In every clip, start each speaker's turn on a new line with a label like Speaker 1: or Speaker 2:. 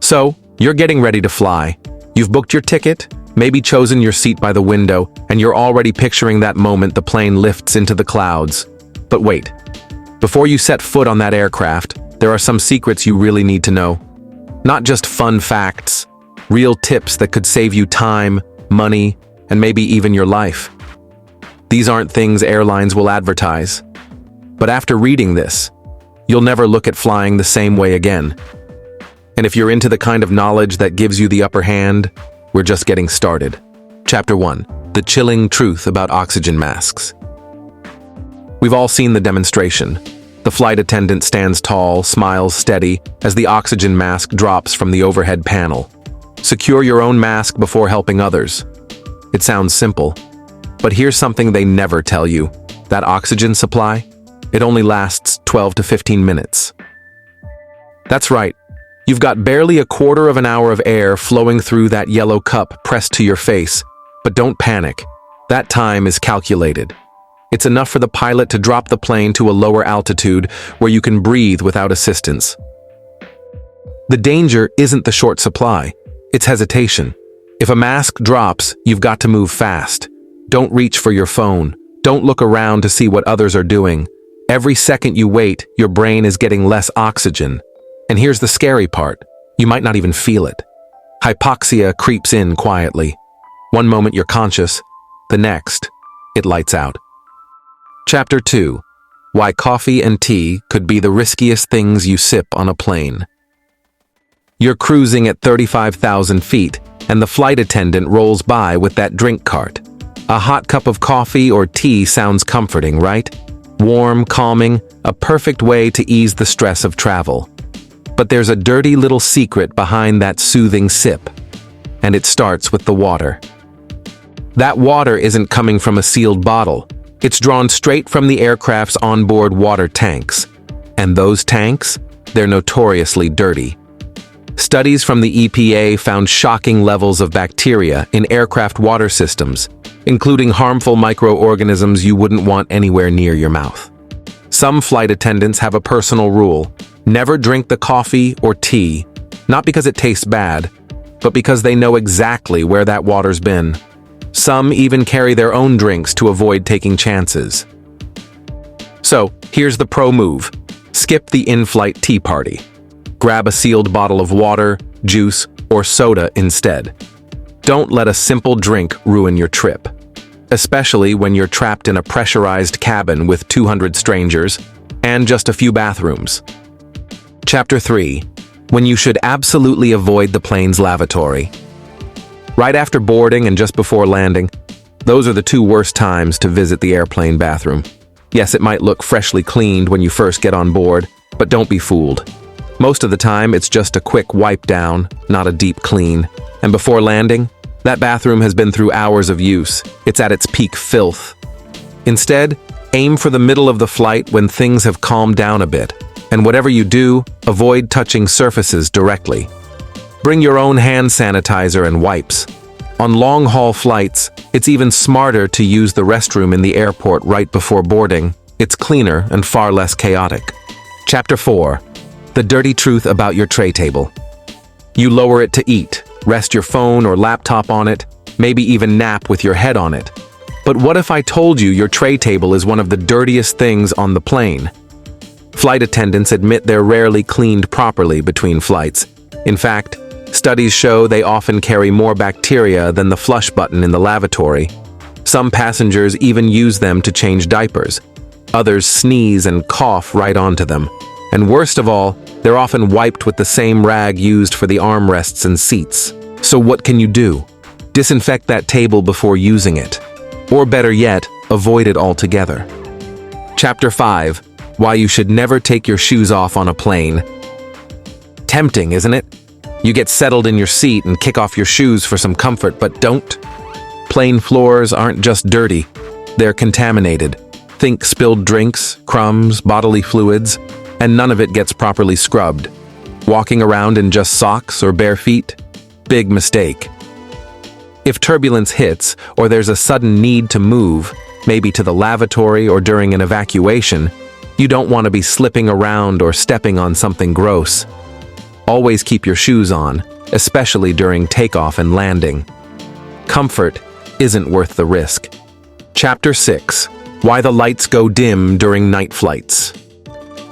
Speaker 1: So, you're getting ready to fly. You've booked your ticket, maybe chosen your seat by the window, and you're already picturing that moment the plane lifts into the clouds. But wait, before you set foot on that aircraft, there are some secrets you really need to know. Not just fun facts, real tips that could save you time, money, and maybe even your life. These aren't things airlines will advertise. But after reading this, you'll never look at flying the same way again. And if you're into the kind of knowledge that gives you the upper hand, we're just getting started. Chapter 1. The chilling truth about oxygen masks. We've all seen the demonstration. The flight attendant stands tall, smiles steady, as the oxygen mask drops from the overhead panel. Secure your own mask before helping others. It sounds simple, but here's something they never tell you. That oxygen supply, it only lasts 12 to 15 minutes. That's right. You've got barely a quarter of an hour of air flowing through that yellow cup pressed to your face. But don't panic. That time is calculated. It's enough for the pilot to drop the plane to a lower altitude where you can breathe without assistance. The danger isn't the short supply, it's hesitation. If a mask drops, you've got to move fast. Don't reach for your phone. Don't look around to see what others are doing. Every second you wait, your brain is getting less oxygen. And here's the scary part. You might not even feel it. Hypoxia creeps in quietly. One moment you're conscious, the next, it lights out. Chapter 2. Why coffee and tea could be the riskiest things you sip on a plane. You're cruising at 35,000 feet, and the flight attendant rolls by with that drink cart. A hot cup of coffee or tea sounds comforting, right? Warm, calming, a perfect way to ease the stress of travel. But there's a dirty little secret behind that soothing sip, and it starts with the water. That water isn't coming from a sealed bottle. It's drawn straight from the aircraft's onboard water tanks. And those tanks, they're notoriously dirty. Studies from the EPA found shocking levels of bacteria in aircraft water systems, including harmful microorganisms you wouldn't want anywhere near your mouth. Some flight attendants have a personal rule: never drink the coffee or tea, not because it tastes bad, but because they know exactly where that water's been. Some even carry their own drinks to avoid taking chances. So, here's the pro move. Skip the in-flight tea party. Grab a sealed bottle of water, juice, or soda instead. Don't let a simple drink ruin your trip, especially when you're trapped in a pressurized cabin with 200 strangers and just a few bathrooms. Chapter 3. When you should absolutely avoid the plane's lavatory. Right after boarding and just before landing, those are the two worst times to visit the airplane bathroom. Yes, it might look freshly cleaned when you first get on board, but don't be fooled. Most of the time, it's just a quick wipe down, not a deep clean. And before landing, that bathroom has been through hours of use. It's at its peak filth. Instead, aim for the middle of the flight when things have calmed down a bit. And whatever you do, avoid touching surfaces directly. Bring your own hand sanitizer and wipes. On long-haul flights, it's even smarter to use the restroom in the airport right before boarding. It's cleaner and far less chaotic. Chapter 4. The dirty truth about your tray table. You lower it to eat, rest your phone or laptop on it, maybe even nap with your head on it. But what if I told you your tray table is one of the dirtiest things on the plane? Flight attendants admit they're rarely cleaned properly between flights. In fact, studies show they often carry more bacteria than the flush button in the lavatory. Some passengers even use them to change diapers. Others sneeze and cough right onto them. And worst of all, they're often wiped with the same rag used for the armrests and seats. So what can you do? Disinfect that table before using it. Or better yet, avoid it altogether. Chapter 5. Why you should never take your shoes off on a plane. Tempting, isn't it? You get settled in your seat and kick off your shoes for some comfort, but don't. Plane floors aren't just dirty, they're contaminated. Think spilled drinks, crumbs, bodily fluids, and none of it gets properly scrubbed. Walking around in just socks or bare feet? Big mistake. If turbulence hits, or there's a sudden need to move, maybe to the lavatory or during an evacuation, you don't want to be slipping around or stepping on something gross. Always keep your shoes on, especially during takeoff and landing. Comfort isn't worth the risk. Chapter 6. Why the lights go dim during night flights.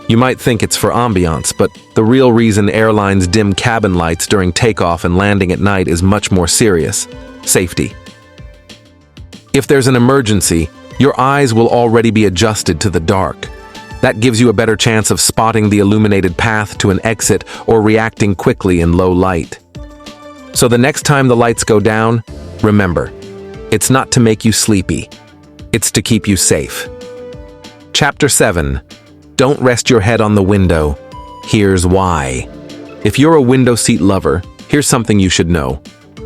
Speaker 1: You might think it's for ambiance, but the real reason airlines dim cabin lights during takeoff and landing at night is much more serious: safety. If there's an emergency, your eyes will already be adjusted to the dark. That gives you a better chance of spotting the illuminated path to an exit or reacting quickly in low light. So the next time the lights go down, remember, it's not to make you sleepy. It's to keep you safe. Chapter 7. Don't rest your head on the window. Here's why. If you're a window seat lover, here's something you should know.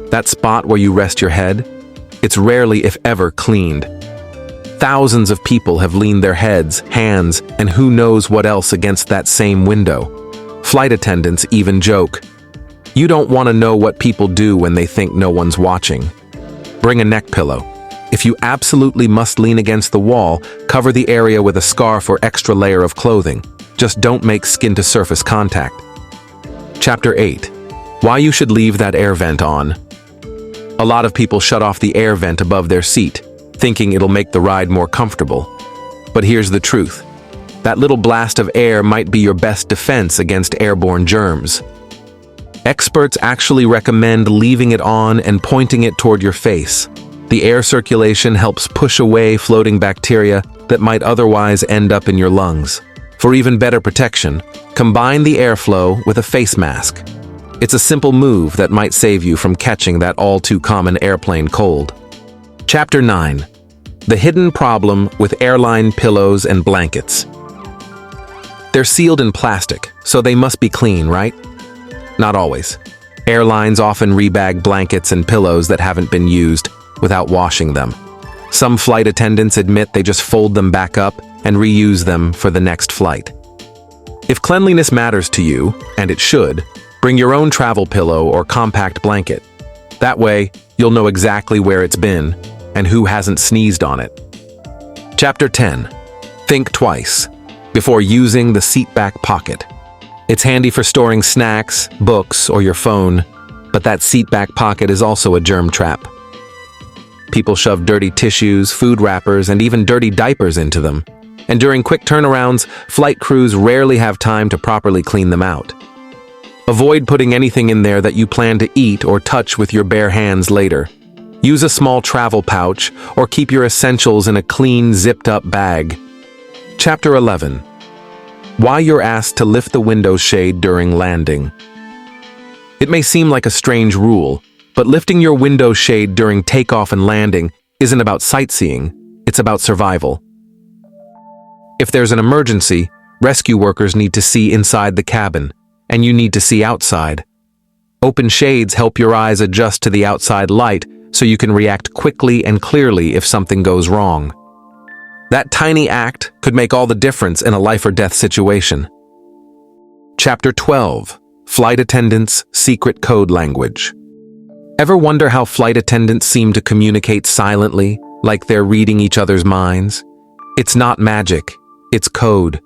Speaker 1: That spot where you rest your head, it's rarely, if ever, cleaned. Thousands of people have leaned their heads, hands, and who knows what else against that same window. Flight attendants even joke, "You don't want to know what people do when they think no one's watching." Bring a neck pillow. If you absolutely must lean against the wall, cover the area with a scarf or extra layer of clothing. Just don't make skin-to-surface contact. Chapter 8. Why you should leave that air vent on. A lot of people shut off the air vent above their seat, thinking it'll make the ride more comfortable. But here's the truth. That little blast of air might be your best defense against airborne germs. Experts actually recommend leaving it on and pointing it toward your face. The air circulation helps push away floating bacteria that might otherwise end up in your lungs. For even better protection, combine the airflow with a face mask. It's a simple move that might save you from catching that all-too-common airplane cold. Chapter 9. The hidden problem with airline pillows and blankets. They're sealed in plastic, so they must be clean, right? Not always. Airlines often rebag blankets and pillows that haven't been used without washing them. Some flight attendants admit they just fold them back up and reuse them for the next flight. If cleanliness matters to you, and it should, bring your own travel pillow or compact blanket. That way, you'll know exactly where it's been and who hasn't sneezed on it. Chapter 10. Think twice before using the seat back pocket. It's handy for storing snacks, books, or your phone, but that seat back pocket is also a germ trap. People shove dirty tissues, food wrappers, and even dirty diapers into them. And during quick turnarounds, flight crews rarely have time to properly clean them out. Avoid putting anything in there that you plan to eat or touch with your bare hands later. Use a small travel pouch or keep your essentials in a clean, zipped-up bag. Chapter 11. Why you're asked to lift the window shade during landing. It may seem like a strange rule, but lifting your window shade during takeoff and landing isn't about sightseeing, it's about survival. If there's an emergency, rescue workers need to see inside the cabin, and you need to see outside. Open shades help your eyes adjust to the outside light so you can react quickly and clearly if something goes wrong. That tiny act could make all the difference in a life or death situation. Chapter 12. Flight attendants' secret code language. Ever wonder how flight attendants seem to communicate silently, like they're reading each other's minds? It's not magic, it's code.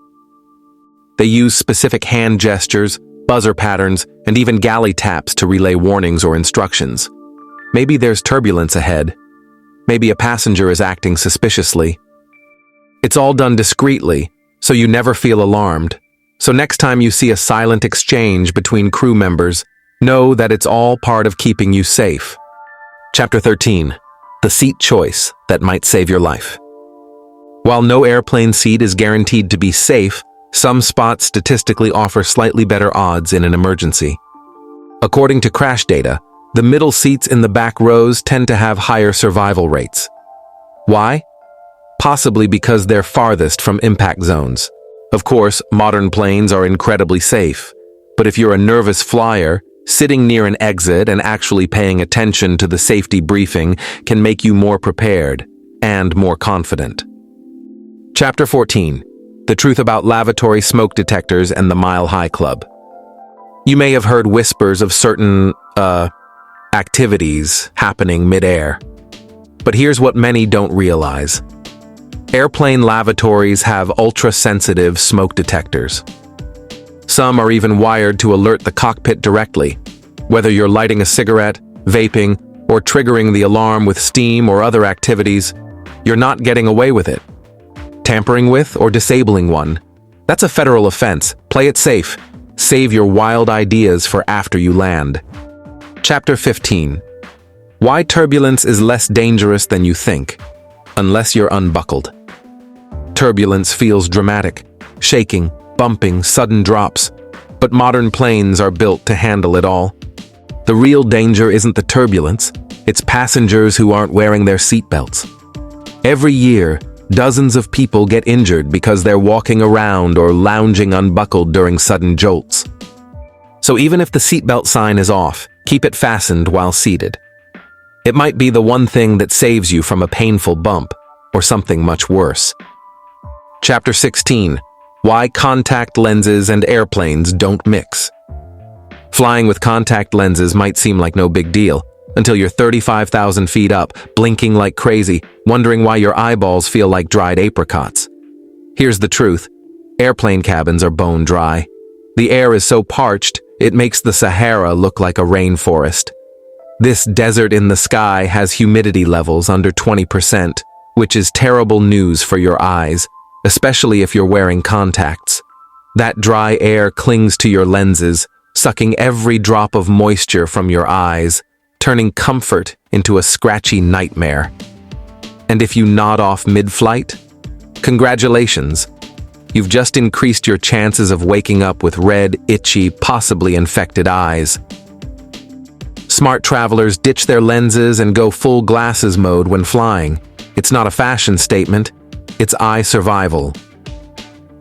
Speaker 1: They use specific hand gestures, buzzer patterns, and even galley taps to relay warnings or instructions. Maybe there's turbulence ahead. Maybe a passenger is acting suspiciously. It's all done discreetly, so you never feel alarmed. So next time you see a silent exchange between crew members, know that it's all part of keeping you safe. Chapter 13. The seat choice that might save your life. While no airplane seat is guaranteed to be safe, some spots statistically offer slightly better odds in an emergency. According to crash data, the middle seats in the back rows tend to have higher survival rates. Why? Possibly because they're farthest from impact zones. Of course, modern planes are incredibly safe, but if you're a nervous flyer, sitting near an exit and actually paying attention to the safety briefing can make you more prepared and more confident. Chapter 14. The truth about lavatory smoke detectors and the Mile High Club. You may have heard whispers of certain, activities happening mid-air. But here's what many don't realize. Airplane lavatories have ultra-sensitive smoke detectors. Some are even wired to alert the cockpit directly. Whether you're lighting a cigarette, vaping, or triggering the alarm with steam or other activities, you're not getting away with it. Tampering with or disabling one, that's a federal offense. Play it safe. Save your wild ideas for after you land. Chapter 15. Why turbulence is less dangerous than you think, unless you're unbuckled. Turbulence feels dramatic, shaking, bumping, sudden drops, but modern planes are built to handle it all. The real danger isn't the turbulence, it's passengers who aren't wearing their seatbelts. Every year, dozens of people get injured because they're walking around or lounging unbuckled during sudden jolts. So even if the seatbelt sign is off, keep it fastened while seated. It might be the one thing that saves you from a painful bump, or something much worse. Chapter 16. Why contact lenses and airplanes don't mix. Flying with contact lenses might seem like no big deal, until you're 35,000 feet up, blinking like crazy, wondering why your eyeballs feel like dried apricots. Here's the truth. Airplane cabins are bone dry. The air is so parched, it makes the Sahara look like a rainforest. This desert in the sky has humidity levels under 20%, which is terrible news for your eyes, especially if you're wearing contacts. That dry air clings to your lenses, sucking every drop of moisture from your eyes, turning comfort into a scratchy nightmare. And if you nod off mid-flight, congratulations. You've just increased your chances of waking up with red, itchy, possibly infected eyes. Smart travelers ditch their lenses and go full glasses mode when flying. It's not a fashion statement, it's eye survival.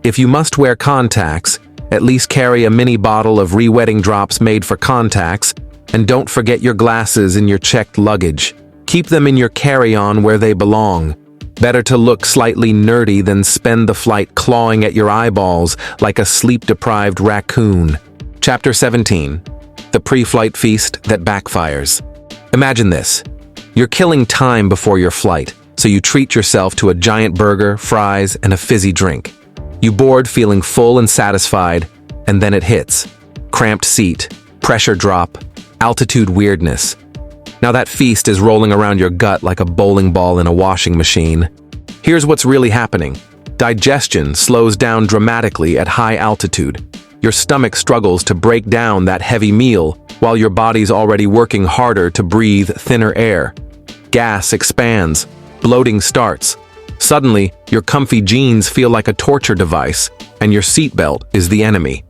Speaker 1: If you must wear contacts, at least carry a mini bottle of re-wetting drops made for contacts, and don't forget your glasses in your checked luggage. Keep them in your carry-on where they belong. Better to look slightly nerdy than spend the flight clawing at your eyeballs like a sleep-deprived raccoon. Chapter 17. The pre-flight feast that backfires. Imagine this. You're killing time before your flight, so you treat yourself to a giant burger, fries, and a fizzy drink. You board feeling full and satisfied, and then it hits. Cramped seat, pressure drop, altitude weirdness. Now that feast is rolling around your gut like a bowling ball in a washing machine. Here's what's really happening. Digestion slows down dramatically at high altitude. Your stomach struggles to break down that heavy meal while your body's already working harder to breathe thinner air. Gas expands, bloating starts. Suddenly, your comfy jeans feel like a torture device, and your seatbelt is the enemy.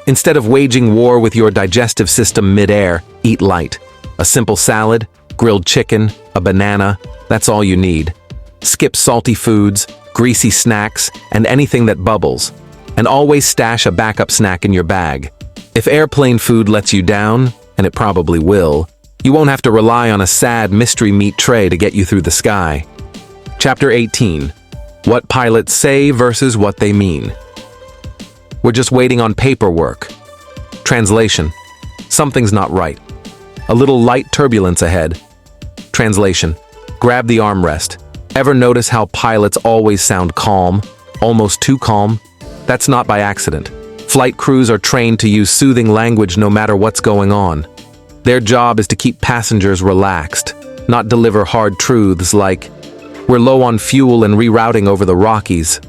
Speaker 1: Instead of waging war with your digestive system mid-air, eat light. A simple salad, grilled chicken, a banana, that's all you need. Skip salty foods, greasy snacks, and anything that bubbles. And always stash a backup snack in your bag. If airplane food lets you down, and it probably will, you won't have to rely on a sad mystery meat tray to get you through the sky. Chapter 18. What pilots say versus what they mean. We're just waiting on paperwork. Translation. Something's not right. A little light turbulence ahead. Translation. Grab the armrest. Ever notice how pilots always sound calm, almost too calm? That's not by accident. Flight crews are trained to use soothing language no matter what's going on. Their job is to keep passengers relaxed, not deliver hard truths like, "We're low on fuel and rerouting over the Rockies."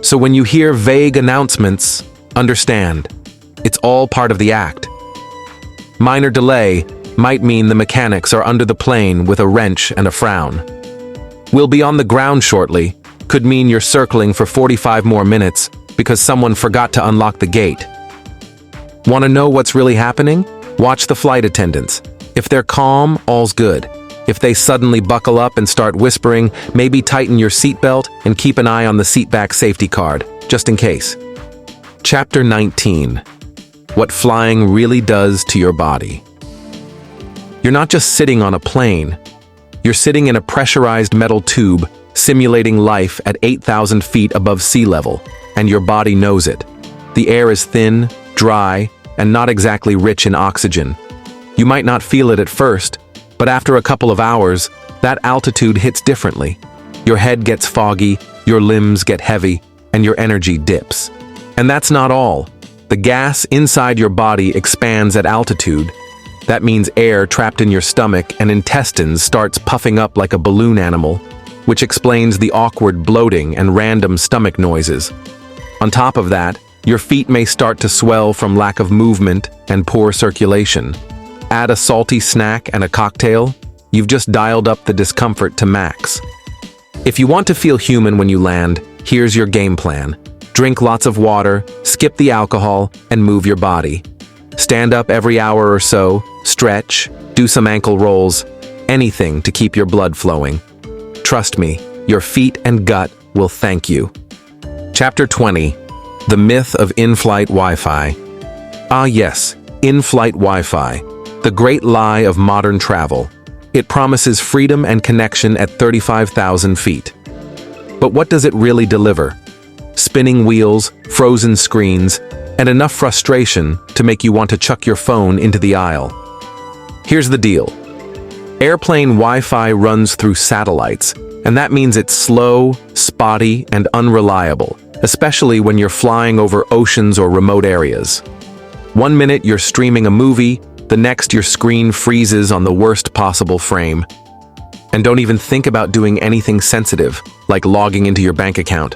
Speaker 1: So when you hear vague announcements, understand, it's all part of the act. Minor delay might mean the mechanics are under the plane with a wrench and a frown. "We'll be on the ground shortly" could mean you're circling for 45 more minutes because someone forgot to unlock the gate. Want to know what's really happening? Watch the flight attendants. If they're calm, all's good. If they suddenly buckle up and start whispering, maybe tighten your seatbelt and keep an eye on the seatback safety card, just in case. Chapter 19. What flying really does to your body. You're not just sitting on a plane. You're sitting in a pressurized metal tube, simulating life at 8,000 feet above sea level, and your body knows it. The air is thin, dry, and not exactly rich in oxygen. You might not feel it at first, but after a couple of hours, that altitude hits differently. Your head gets foggy, your limbs get heavy, and your energy dips. And that's not all. The gas inside your body expands at altitude. That means air trapped in your stomach and intestines starts puffing up like a balloon animal, which explains the awkward bloating and random stomach noises. On top of that, your feet may start to swell from lack of movement and poor circulation. Add a salty snack and a cocktail, you've just dialed up the discomfort to max. If you want to feel human when you land, here's your game plan. Drink lots of water, skip the alcohol, and move your body. Stand up every hour or so, stretch, do some ankle rolls, anything to keep your blood flowing. Trust me, your feet and gut will thank you. Chapter 20. The Myth of In-Flight Wi-Fi. Ah yes, in-flight Wi-Fi. The great lie of modern travel. It promises freedom and connection at 35,000 feet. But what does it really deliver? Spinning wheels, frozen screens, and enough frustration to make you want to chuck your phone into the aisle. Here's the deal. Airplane Wi-Fi runs through satellites, and that means it's slow, spotty, and unreliable, especially when you're flying over oceans or remote areas. One minute you're streaming a movie, the next your screen freezes on the worst possible frame. And don't even think about doing anything sensitive, like logging into your bank account.